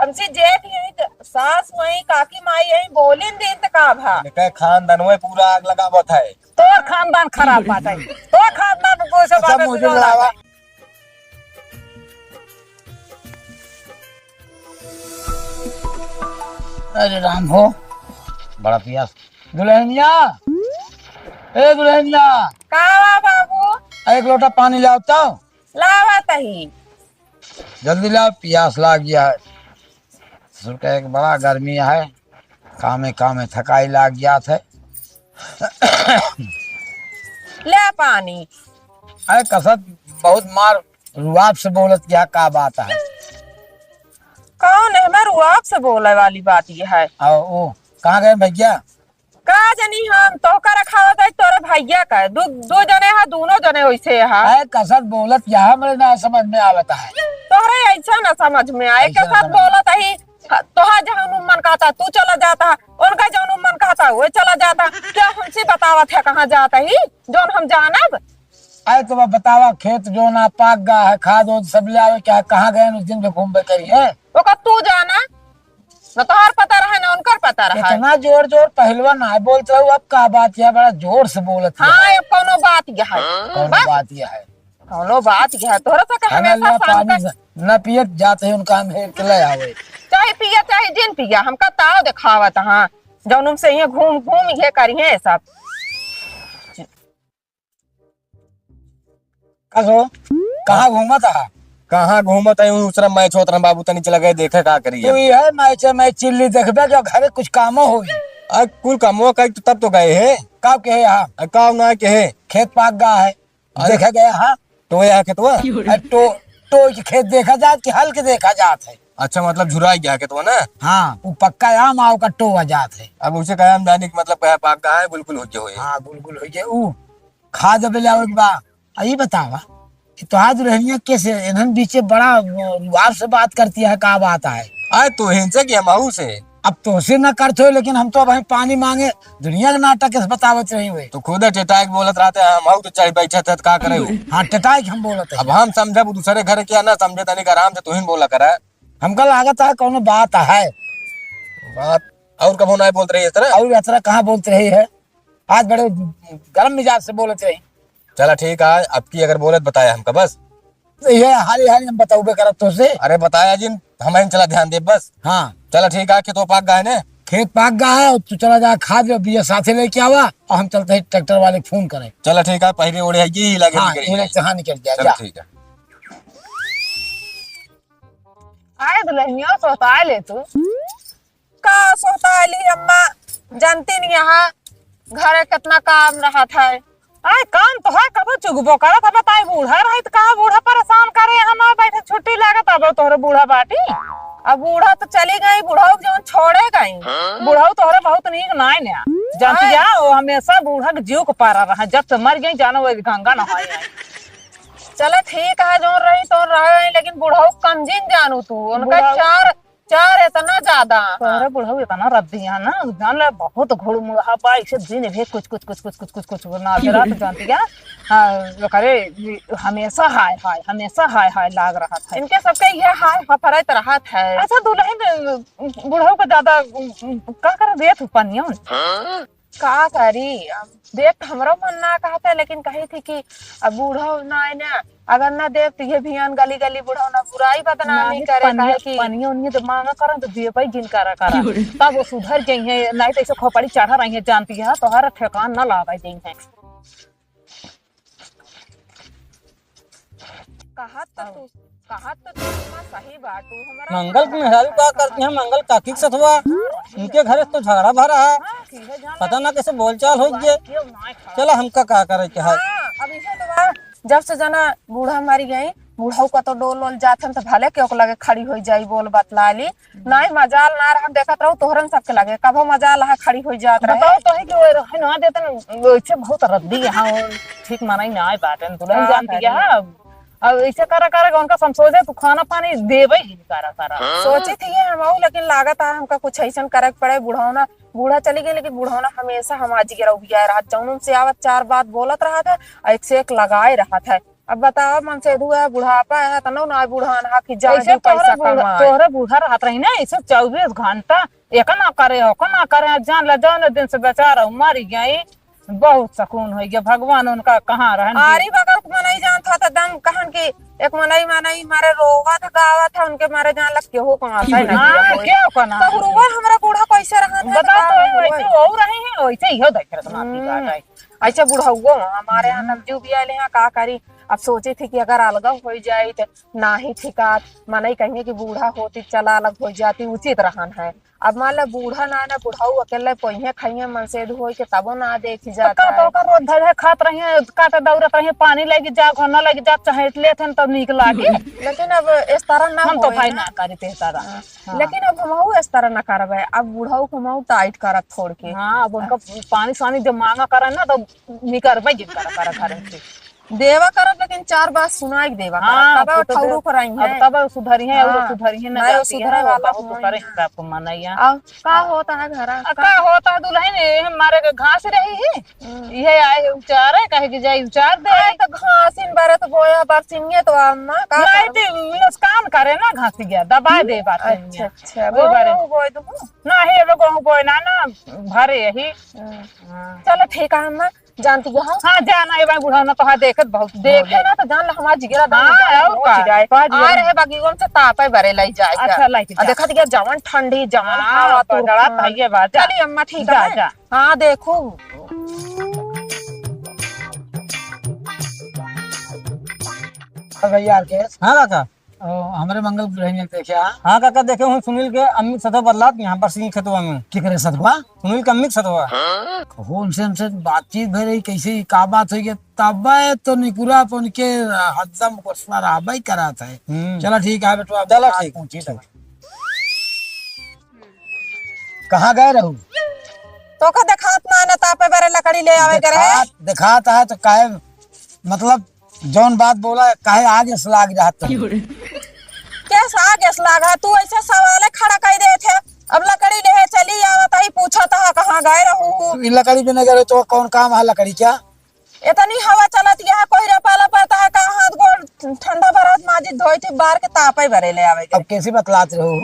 हमसे जेठ यही सास वही काकी माई यही बोलिन दिन तक का भा के खानदान में पूरा आग लगावत है। तोर खानदान खराब बात है। तोर खानदान को से सब बात मुझे लड़ावा। अरे राम हो बड़ा पियास। दुल्हनिया ए दुल्हनिया कावा बाबू एक लोटा पानी लाओ तो लावा तही जल्दी लाओ पियास लाग गया है। ससुर का एक बड़ा गर्मी है कामे थकाई लाग गया है। ले पानी। अरे कसत बहुत मार रुआब से बोलत क्या का बात है। कौन है मैं रुआब से बोले वाली बात ये है। और वो कहाँ गए भैया? का जनी हम तो का रखा था तोरे भैया का दो जने है दोनों जने वैसे है। अरे कसत बोलत यहाँ मेरे ना समझ में आवता है। तोहरे ऐसा ना समझ में आए के साथ बोलत ही तोहा जहाँ मन कहता तू चला जाता उनका जहाँ मन कहता वो चला जाता। क्या हमसे बतावत है कहाँ जाता ही जोन हम जानब। अरे तो बतावा खेत जो ना पाक गा है खाद वाद सब ले आवे क्या कहाँ गए उस दिन पे घूम करी है ओका तू जाना न तोहर पता रहे ना उनकर पता रहे। इतना जोर जोर पहलवान ना बोलते हो अब का बात है बड़ा जोर से बोलत है। हाँ कोनो बात यह है कौन बात यह है कोनो बात यह है तोहरा सा हमेशा पानी न पियत जाते हैं उनका हम हेर के ले आवे चाहे पिया चाहे जिन पिया हमका ताव दिखावत हाँ जौन से ये घूम घूम ये करिए सब। कसो कहाँ घूमा था? कहाँ घूमत है दूसरा मैच होत रहा बाबू तनी चला गए देखे का करी तो ये है मैच चिल्ली देखबे जो घरे कुछ कामो होई। कुल कामों का तब तो गए है काव के है यहाँ काव ना के है खेत पाक गा है देखा गया हाँ तो यहाँ खेतवा तो खेत देखा जात कि हल के देखा जात है। अच्छा मतलब झुराई गया खेतवा ना। हाँ वो पक्का आम आओ का टोवा जात है। अब उसे कहा हम जाने मतलब कहा पाक गया है बिल्कुल हो गए हाँ बिल्कुल हो गए ऊ खा जब ले आओ बा ये बतावा तो आज रहनिया कैसे इन्हन बीचे बड़ा रुआब से बात करती है का बात है। आए तो हिंसा की हम से अब तो उसे न करते हो लेकिन हम तो अब पानी मांगे दुनिया का नाटक कैसे बतावत रही हुए तो खुद टेटाक बोलत रहते हम तो चाहे बैठे थे का करे। हाँ टेटाक हम बोलते अब हम समझे दूसरे घर क्या ना समझे तनिक आराम से तुहिन बोला करा हमका लागत है कौन बात है बात और कबो नहीं बोलते रही इस तरह और इस तरह कहाँ बोलते रही है आज बड़े गर्म मिजाज से बोलते रही। चला ठीक है अब की अगर बोलत बताया हमका बस ये हारी हारी हम बताऊबे करब तो से। अरे बताया जिन हमें चला ध्यान दे बस। हाँ चला ठीक है खेतों पाक गए ने खेत पाक गया है तू चला जा खाद बिया साथे लेके आवा और हम चलते हैं ट्रैक्टर वाले फोन करें। चला ठीक है पहले ओढ़े ही लगे हाँ, निकल जाए ठीक है। आए दुल्हनिया सोता ले तू का सोता ली अम्मा जानती नहीं यहाँ घर कितना काम रहा था। आए काम तो है कब चुगबो करत है बताई बूढ़ा रही तो कहाँ बूढ़ा परेशान करे हम बैठे छुट्टी लागत अब तोहरे बूढ़ा बाटी। अब बूढ़ा तो चली गई बूढ़ा जवन छोड़े गई बूढ़ा तोहरे बहुत नीक नाई ने जानती जा वो हमेशा बूढ़ा के जीव को पारा रहा जब से मर गई जानो वो गंगा नहाए। चलो ठीक है जो रही तो रही लेकिन बूढ़ा कमजिन जानू तू उनका चार इतना ज्यादा तोहरे बूढ़ा इतना रद्दी है ना जान ले बहुत घोड़ मुड़ा पाई से दिन भी कुछ ना रात जानती क्या हाँ करे हमेशा हाय हाय लाग रहा था इनके सबके ये हाय फफरत रहा था। अच्छा दुल्हन बूढ़ा को ज्यादा का कर देत पनिया का करी देख हमरो मन ना कहता लेकिन कही थी कि अब बूढ़ा ना है ना अगर ना देख तो ये भियान गली गली बूढ़ा ना बुराई बदनामी करे कि पनिया उन्हें तो मांगा करा तो दिए भाई जिन करा तब वो सुधर गई है नहीं तो ऐसे खोपड़ी चढ़ा रही है जानती है तो हर ठेकान ना लगा गई है। कहा तो सही बात हमारा मंगल की मेहरारू का करती है मंगल काकी के सथवा उनके घर तो झगड़ा भरा है पता ना कैसे बोलचाल हो गए। चला हमका का करे के है अब इसे तो जब से जना बूढ़ा मारी गई बूढ़ा का तो डोल जाते तो भले के लगे खड़ी हो जाई बोल बतला ली नहीं मजाल ना रहा देखत रहू तोहरन सबके लगे कभो मजाल है खड़ी हो जात रहे तो है कि ना देते वैसे बहुत रद्दी यहाँ ठीक मनाई ना आए बाटन दुल्हन जानती है अब ऐसे करा उनका समझे तू खाना पानी देवे ही करा सोची थी हम लेकिन लागत है हमका कुछ ऐसा करे पड़े बूढ़ा बूढ़ा चली गई लेकिन बूढ़ा हमेशा हम आज गिरा रहा जौन से आवत चार बात बोलत रहा था एक से एक लगाए रहा था अब बताओ मन से हुआ बुढ़ापा है तो ना बुढ़ान हा कि जा ऐसे पैसा कमाए। तोहरे बूढ़ा रहत रही ना ऐसे 24 घंटा एक ना करे हो ना करे जान ला जौन दिन से बेचारा मर गई बहुत सुकून हो गया भगवान उनका कहाँ रहन आरी बगल को मनई जान था तो दम कहन की एक मनई मारे रोवत गावत था उनके मारे जान लग के हो कहां से नहीं क्या कना तो रुआ हमरा बूढ़ा कैसे रहन है बता तो वैसे हो रहे हैं वैसे ही हो देख रहे तुम्हारी बात है ऐसे बूढ़ा हुआ हमारे यहाँ नवजू भी आए हैं का करी अब सोचे थे कि अगर अलग हो जाए तो ना ही ठिकात मनई कहिए कि बूढ़ा होती चला अलग हो जाती उचित रहन है। अब मान लो बूढ़ा ना बुढ़ाऊ अकेले पहिए खाइए मन से हो के तबो ना देखी जाता है। तो रोज धरे खात रही है काटे दौड़त रही पानी लगी जा घर न लगी जा चाहे लेते हैं तब निक लागे लेकिन अब इस तरह ना हम तो भाई ना करी ते तरह लेकिन अब हमहू इस तरह ना करबे अब बूढ़ाऊ को हमहू टाइट करत छोड़ के। हाँ अब उनका पानी सानी जब मांगा करे ना तो निकरबे जिन करा करे से देवा करब लेकिन 4 बात सुनाई देवा हाँ, तब तो ठाउरू कराई है अब तब सुधरी है और हाँ, सुधरी है ना नहीं, वो जाती सुधरे है वाला बहुत होई करे है। हिसाब को मनैया अब का होता है घरा का होता है दुल्हन हमारे के घास रही है ये आए उचार है कहे कि जाई उचार दे आए तो घासिन बारे तो बोया बरसिंगे तो अम्मा का नहीं तो नुकसान करे ना घास गया दबा दे बात अच्छा अच्छा वो बारे वो बोय दो ना हे वो कहूं कोई ना ना भरे यही चलो ठीक है अम्मा जानती है हाँ जाना है भाई बुढ़ा ना तो हाँ देखत बहुत देखे ना तो जान ला हमार जिगरा हाँ, और का? आ रहे बागीवन से तापे भरे लई जाए अच्छा लाइक देखा दिया जवन ठंडी जवन हवा हाँ तो तो जड़ा भाई बात चलिए अम्मा ठीक जा, है जा। हाँ देखो भैया केस हाँ काका हमारे मंगल ग्रह देखा हाँ काका देखे हूँ सुनील के अम्मी सतह बदलात यहाँ पर सिंह खतवा में की करे सतवा सुनील के अम्मी सतवा कहो उनसे हमसे बातचीत भई रही कैसे का बात हुई तब तो निकुरा अपन के हदम कोसला रहबई करा था। चलो ठीक है बेटवा चलो ठीक। पहुंची तक कहाँ गए रहू तो का देखात ना ना तापे भरे लकड़ी ले आवे करे दिखाता है तो काहे मतलब जौन बात बोला काहे आगे से लाग रहा था कैसा आगे से लागा तू ऐसा सवाल खड़ा कर दे थे अब लकड़ी ले चली आवत ही पूछा था कहाँ गए रहू इ लकड़ी पे नहीं गए तो कौन काम है लकड़ी क्या इतनी हवा चलत है कोई पाला पड़ता है का हाथ गोड़ ठंडा बरत माजी धोई थी बाहर के तापे भरे ले आवे अब कैसे बतलात रहू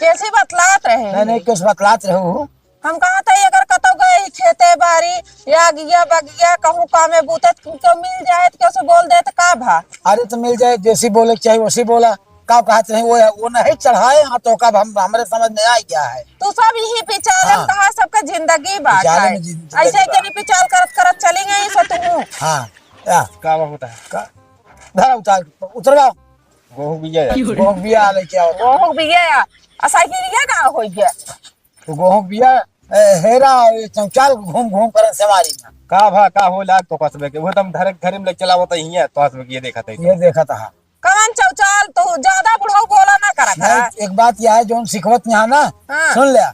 कैसी बतलात रहे नहीं कैसे बतलात रहू हम कहा था अगर कतो गए खेते बारी या गिया बगिया कहूँ कामे बूते तो मिल जाए तो कैसे बोल दे तो का भा अरे तो मिल जाए जैसी बोले चाहिए वैसी बोला का कहते हैं वो नहीं चढ़ाए हाँ तो कब हम हमारे समझ में आ गया है तू सब यही पिचाल हाँ। कहा सबका जिंदगी बात पिचाले है में जिंदगी ऐसे बात। जनी पिचाल करत करत चली गई सो तू हाँ या का होता है धरा उतरवाओ गेहूं बीजा गेहूं बिया लेके आओ वो भी गया साइकिल का हो गया तो गेहूं बिया हेरा चौचाल घूम घूम कर सवारी में का हो लाग तो कसबे के वो तुम घरे में ले चलावत ही है तो हसबे ये देखत है ये देखा था कवन चौचाल तो ज्यादा बुढ़ाऊ बोला ना करा करा नहीं, एक बात यह है जो सिखवत यहाँ ना हाँ। सुन लिया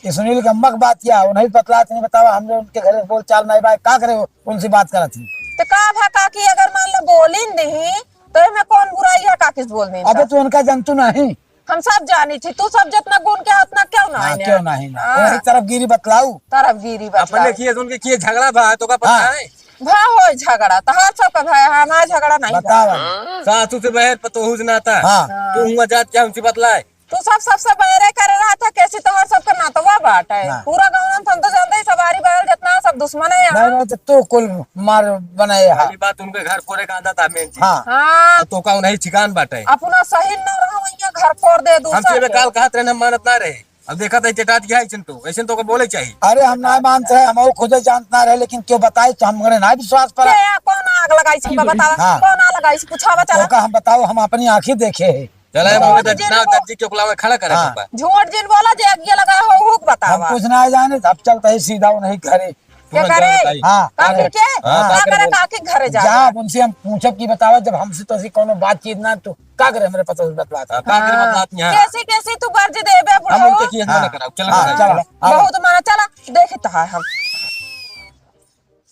ये सुनील के अम्मा की बात यह है नहीं बतला नहीं बतावा हम जो उनके घर बोल चाल नहीं भाई का करे उनसे बात करा थी तो का भा काकी अगर मान लो बोली नहीं तो मैं कौन बुराई है काकी से बोल नहीं अबे तू उनका जंतु नहीं हम सब जानी थी तू सब जितना गुण के उतना क्यों ना हाँ, है क्यों नहीं हाँ। वही तरफ गिरी बतलाऊ तरफ गिरी अपने बता किए उनके किए झगड़ा भा तो का पता हाँ। है भा हो झगड़ा तो हाथ सब का भाई हमारा झगड़ा नहीं बताओ सासू से बहर पतोहू से नाता हाँ तू हुआ जात क्या उनसे बतलाए तू सब सबसे बहरे कर रहा था कैसे तो हर सबका नातवा बाट है हाँ। पूरा गाँव में हम तो जानते ही सवारी बहर जितना सब दुश्मन है यहाँ नहीं नहीं तो तू कुल मार बनाए हाँ पहली बात उनके घर फोड़े का आदत है मेन चीज हाँ हाँ तो का उन्हें ठिकान बाटे अपना सही न रहा वहीं घर फोड़ दे हम दूसरा से के। काल कहत रहे हम मानत ना रहे अब देखा था चटात गया ऐसे तो ऐसे तो को बोले चाहिए अरे हम ना मानते हैं हम खुद जानता रहे लेकिन क्यों बताए तो हम ना विश्वास पर के कौन आग लगाई सी बतावा हाँ। कौन आग लगाई सी पूछावा चला तो हम बताओ हम अपनी आंखें देखे है चला बहुत मुझे जिन ना वो- दर्जी के उकला में खड़ा करे हाँ। पापा झूठ जिन बोला जे अगिया लगा हो हुक हम बतावा कुछ ना जाने अब चलता है सीधा वो नहीं घरे क्या तुरंत करे जान बताई। हाँ काकी के हाँ, का काकी करे बोल। काकी घरे जा जा अब उनसे हम पूछब की बतावा जब हमसे तो ऐसी कोनो बातचीत ना तो का करे हमारे पता बतला था का करे बतलात यहाँ कैसे कैसे तू गर्ज देबे हम बुढ़ो उनके किए ना कराओ चला हाँ, चलो बहुत माना चला देखे तो है हम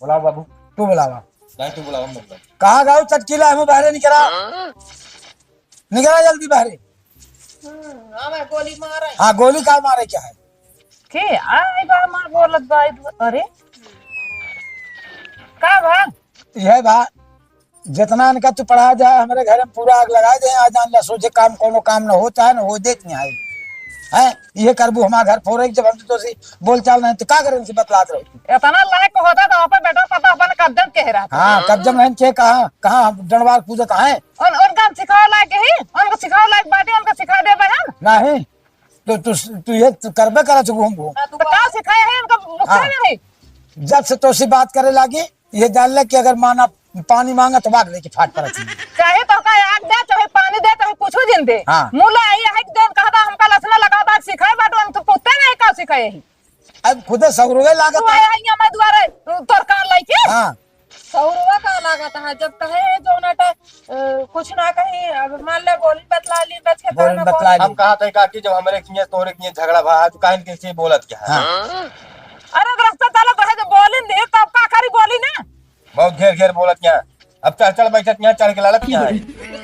बुलाओ बाबू तू बुलावा नहीं तू बुलाओ हम लोग कहाँ गाँव चटकीला हमें बाहर निकला निकला जल्दी बाहर हमें गोली मारे हाँ गोली का मारे क्या है के आई बार मार बोलत बाई अरे का बा यह बात जितना इनका तू पढ़ा जाए हमारे घर में पूरा आग लगा दे, आज जान ला सोचे काम कोनो काम न होता है, न हो देख नहीं आई है। ये करबू हमारा घर फोड़े जब हम तो सी बोल चाल नहीं तो का करें से बतलात रहो। इतना लायक होता तो अपन बेटा पता अपन कब्जन कह रहा था। हाँ कब्जम रहन के कहाँ डंडवार पूजा कहाँ है उनका सिखाओ लायक ही, उनको सिखाओ लायक बातें उनको सिखा दे बहन। नहीं तो तू ये करबे करा तू घूम घूम तो क्या सिखाया है उनको मुझसे नहीं। जब से तो सी बात करे लगी ये जान ले कि अगर माना पानी मांगा तो भाग लेके फाट पड़ा चाहिए। चाहे तो का आग दे, चाहे पानी दे, चाहे कुछ जिन दे। हाँ। मुला आई है कि जोन कहा था हमका लसना लगा बात सिखाए बात उन तो पूछते नहीं का सिखाए ही। अब खुद सौरुए लागत तू आया है मैं द्वारे तोर कार लाई के। हाँ सौरवा का लागत है जब कहे जो नट कुछ ना कहीं अब मान ले बोली बतला ली बच के बोल बतला हम कहा था काकी जब हमारे किए तोरे किए झगड़ा भा आज काहे कैसे बोलत क्या है। हाँ अरे रास्ता चलो कहे जो बोली नहीं तब का करी बोली ना। बहुत घेर घेर बोलत क्या अब चढ़ चढ़ बैठत यहाँ चढ़ के लड़त क्या है।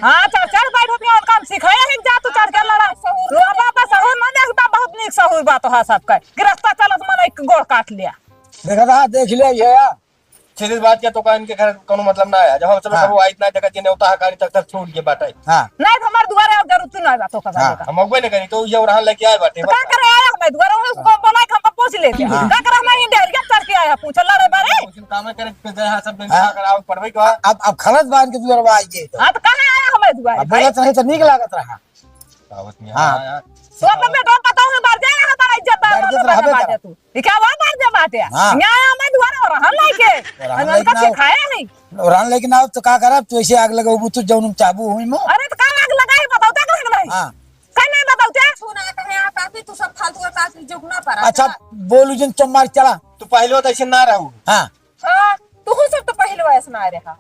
हाँ चल चल बैठो क्या उनका सिखाया है जा तू चढ़ के लड़ा रोबा पर सहूर ना देखता बहुत नीक सहूर बात है सबका गिरफ्ता चलत मन एक गोड़ काट लिया। देखा था देख लिया ये यार सीधी बात क्या तो का इनके घर कोनो मतलब ना है जब हम सब हाँ। कबो आई इतना जगह के नेवता हकारी तक तक छोड़ के बाटे हाँ नहीं तो हमारे द्वारे अब जरूरत नहीं बातों का हाँ। का हम अगवे नहीं करी तो ये रहा लेके आए बाटे तो क्या करे आया हमें द्वारे उसको बोला कि हम पूछ लेते हैं क्या करे हमें ये डेरिया चढ़ के आया पूछ लड़े बारे। काम करे पे जहाँ सब दिन कराओ पढ़वे का अब खलत बांध के दूर आई गई तो हाँ तो कहाँ आया हमें द्वारे अब बोलत नहीं तो नीक लागत रहा। दावत में हाँ। हाँ तो अपने बेटों पता है बात जाएगा हमारा इज्जत रहबे बात करा। तू ये क्या वो बात जब बात है हाँ। न्याय हमें द्वारे और हम लाइके और हम उनका लाइके ना- सिखाया नहीं। और लेकिन अब तो का करब तू ऐसे आग लगाऊ तू जौन चाबू हुई मो अरे तो कहाँ आग लगाई बताओ क्या आग लगाई हाँ कहीं नहीं बताओ क्या सुना कहे आ काफी तू सब फालतू का काफी जुगना पड़ा। अच्छा बोलू जिन चमार चला तू पहले तो ऐसे ना रहू हाँ हाँ तू सब तो पहले वैसे ना रहा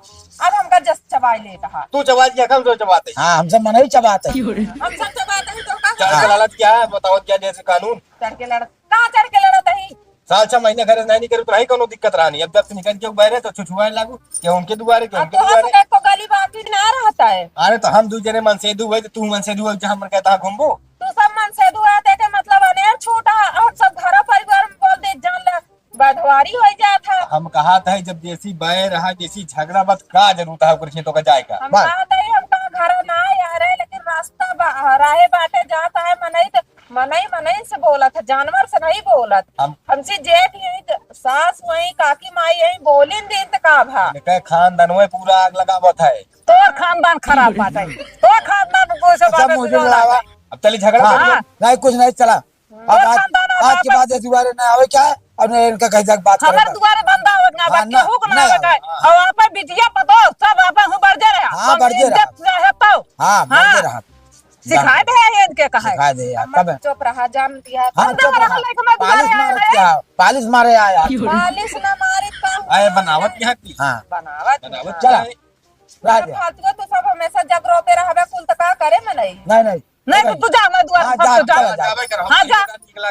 अब हमका जस्ट चबाई ले कहा तू चबात क्या हम तो चबाते हाँ हमसे मन ही चबाते हम सब चबाते ही तो का चढ़ के लालत क्या है बताओ क्या जैसे कानून चढ़ के लड़ कहाँ चढ़ के लड़त है साल 6 महीने घर नहीं करे तो नहीं कोनो दिक्कत रही अब जब से निकल के बहरे तो छुछुआए लागू क्या उनके दुआरे क्या अब उनके तो दुआरे हंस को गली बाकी ना रहता है। अरे तो हम दूसरे मन से दुआ तो तू मन से दुआ जहाँ मन कहता घूमबो तू सब मन से दुआ दे के मतलब अनेर छूटा और सब घर परिवार में बोल दे जान ले बधवारी हो जाता है। हम कहा था जब जैसी बह रहा जैसी झगड़ा बत का जरूरत है कुछ तो का जाएगा हम कहते ही हमका घर ना आ रहे लेकिन रास्ता राहे बाटे जाता है मनई तो मनई से बोला था जानवर से नहीं बोलत हमसे जेठ यही सास वही काकी माई यही बोलिन दिन तक का भा कह खानदान में पूरा आग लगावत है तोर खानदान खराब बात है तोर खानदान को से सब मुझे बुलावा अब चली झगड़ा हाँ, करिए। नहीं कुछ नहीं चला अब आज के बाद ये दोबारा ना आवे क्या है अब नहीं इनका कहीं जाके बात हमारे करेंगे द्वारे बंदा हो ना हाँ, बाकी ना, हुक ना नहीं लगा और वहां पर बिटिया पतो सब वहां पर बढ़ जा रहा हाँ, बढ़ जा रहा। तो हाँ बढ़ते रहा सिखाए दे है इनके कहा सिखा दे यार कब है? चुप रहा जान दिया हाँ हम चुप तो रहा। रहा लाइक मैं पालिश द्वारे मारे आया क्या पालिश मारे आया मालिश ना मारी काम आए बनावत यहाँ की हाँ बनावत बनावत चला चला राजा फालतू तो सब हमेशा जब रोते रहबे कुल तो का करे में नहीं नहीं नहीं नहीं तो तू जा मैं द्वार हाँ, सब जा, जा जा, जावे कर हाँ, जा।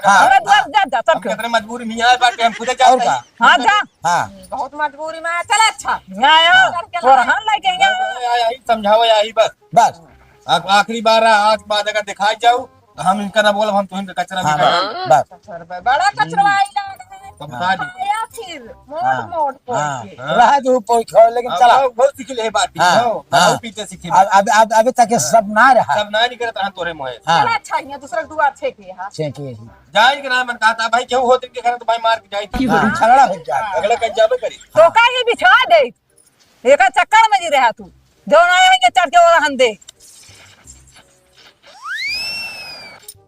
हाँ, हमें द्वार जा जा हम सब कितने मजबूरी में आए बाटे हम खुद और जाते का हैं हाँ जा हाँ बहुत मजबूरी में चला अच्छा आया और हम लाइक यही समझाओ यही बस बस आखिरी बार आज बाद अगर दिखाई जाओ तो हम इनका ना बोलब हम तुम कचरा हाँ निकाल बस बड़ा कचरा आइला है तो बता दी आया फिर मोड़ मोड़ हाँ के रहा जो कोई खो लेकिन चला बहुत सीखी ले बात हाँ, बहुत हाँ। पीछे सीखी अब अभी तक ये सब ना रहा सब ना नहीं करत हम तोरे मोहे चला हाँ अच्छा यहाँ दूसरा दुआ छे के यहाँ चेकिए जाए के ना मन कहता भाई क्यों होते के घर तो भाई मार के जाई थी हाँ झगड़ा हो जाता अगला कहीं जाबे करी तो का ही बिछा दे एक चक्कर में जी रहा तू जो ना आएंगे चढ़ के और हम दे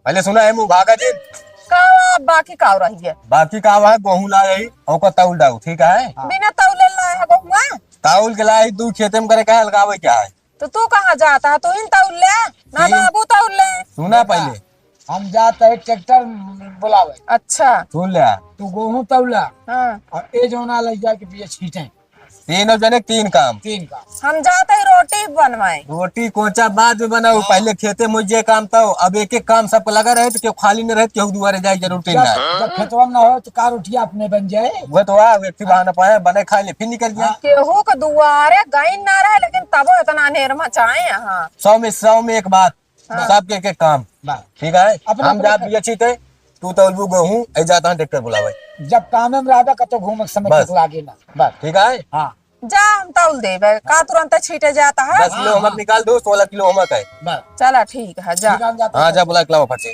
पहले सुना है मुंह भागा जी का बाकी का रही है बाकी का है गेहूं ला यही ओको तौल डाउ ठीक है बिना तौले लाए है बहुआ ताउल के लाई दू खेते में करे का लगावे क्या है तो तू कहाँ जाता है तू इन तौल ले ना ठीक। बाबू तौल ले सुना पहले हम जाते हैं ट्रैक्टर बुलावे अच्छा सुन ले तू गेहूं तौला हाँ और ए जोना लग जाके बिया छीटे तीन जने तीन काम तीन का हम जाते ही रोटी बनवाए रोटी कोचा बाद में बनाओ पहले खेते मुझे काम था अब एक एक काम सबको लगा रहे तो क्यों खाली नहीं रहे क्यों दुआरे जाए जरूरत ना जब खेतवा में ना हो तो कार उठिया अपने बन जाए वो तो आ व्यक्ति बहाना पाए बने खा ले फिर निकल गया केहू के दुआरे गाइन ना रहे लेकिन तबो इतना नेर मचाए यहाँ 100 में एक बात सबके एक एक काम बस ठीक है अपना हम जात भी अच्छी थे तू तो अलबू गेहूं ऐ जाता है ट्रैक्टर बुलावे जब काम में रहा कतो घूम के समय बस। तक लागे ना बस ठीक है हाँ जा हम तौल देबे का तुरंत छीटे जाता है। 10 किलो नमक निकाल दो, 16 किलो नमक है। बस चला ठीक है जा। ठीक है, हम जाते हैं। हाँ जा बुला के लाओ फट से।